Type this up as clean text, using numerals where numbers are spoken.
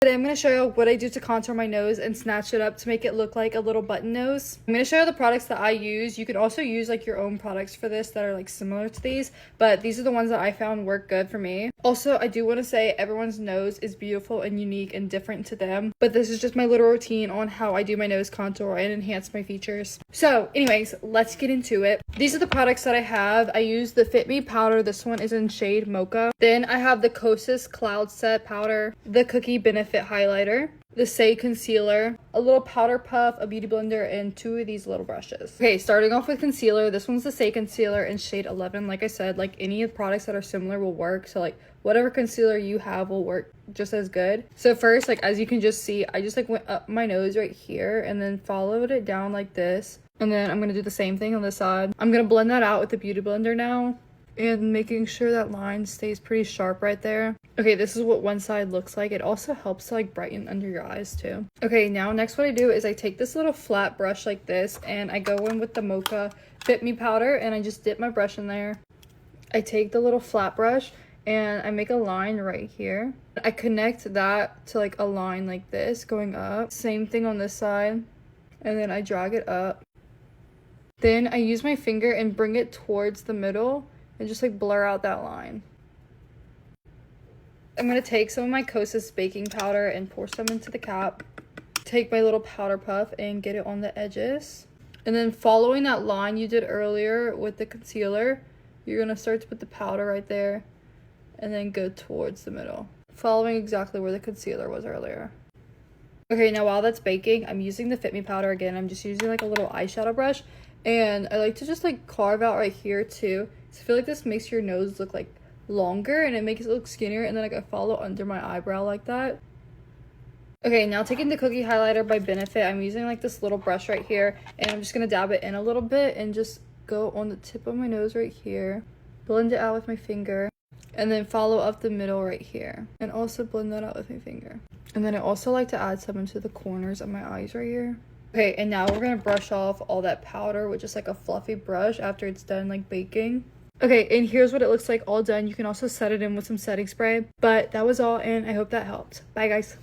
Today I'm going to show you what I do to contour my nose and snatch it up to make it look like a little button nose. I'm going to show you the products that I use. You can also use like your own products for this that are like similar to these, but these are the ones that I found work good for me. Also, I do want to say everyone's nose is beautiful and unique and different to them, but this is just my little routine on how I do my nose contour and enhance my features. So anyways, let's get into it. These are the products that I have. I use the Fit Me powder. This one is in shade Mocha. Then I have the Kosas Cloud Set powder, the Cookie Benefit highlighter, the Say concealer, a little powder puff, a beauty blender, and 2 of these little brushes. Okay, starting off with concealer. This one's the Say concealer in shade 11. Like I said, like any of the products that are similar will work. So like whatever concealer you have will work just as good. So first, like as you can just see, I just like went up my nose right here and then followed it down like this. And then I'm gonna do the same thing on this side. I'm gonna blend that out with the beauty blender now, and making sure that line stays pretty sharp right there. Okay, this is what one side looks like. It also helps to like brighten under your eyes too. Okay, now next what I do is I take this little flat brush like this and I go in with the Mocha Fit Me powder and I just dip my brush in there. I take the little flat brush and I make a line right here. I connect that to like a line like this going up. Same thing on this side. And then I drag it up. Then I use my finger and bring it towards the middle and just like blur out that line. I'm going to take some of my Kosas baking powder and pour some into the cap. Take my little powder puff and get it on the edges. And then following that line you did earlier with the concealer, you're going to start to put the powder right there and then go towards the middle, following exactly where the concealer was earlier. Okay, now while that's baking, I'm using the Fit Me powder again. I'm just using like a little eyeshadow brush, and I like to just like carve out right here too. So I feel like this makes your nose look like longer and it makes it look skinnier, and then like I follow under my eyebrow like that. Okay, now taking the Cookie highlighter by Benefit, I'm using like this little brush right here, and I'm just gonna dab it in a little bit and just go on the tip of my nose right here, blend it out with my finger, and then follow up the middle right here and also blend that out with my finger. And then I also like to add some into the corners of my eyes right here. Okay, and now we're gonna brush off all that powder with just like a fluffy brush after it's done like baking. Okay, and here's what it looks like all done. You can also set it in with some setting spray. But that was all, and I hope that helped. Bye guys.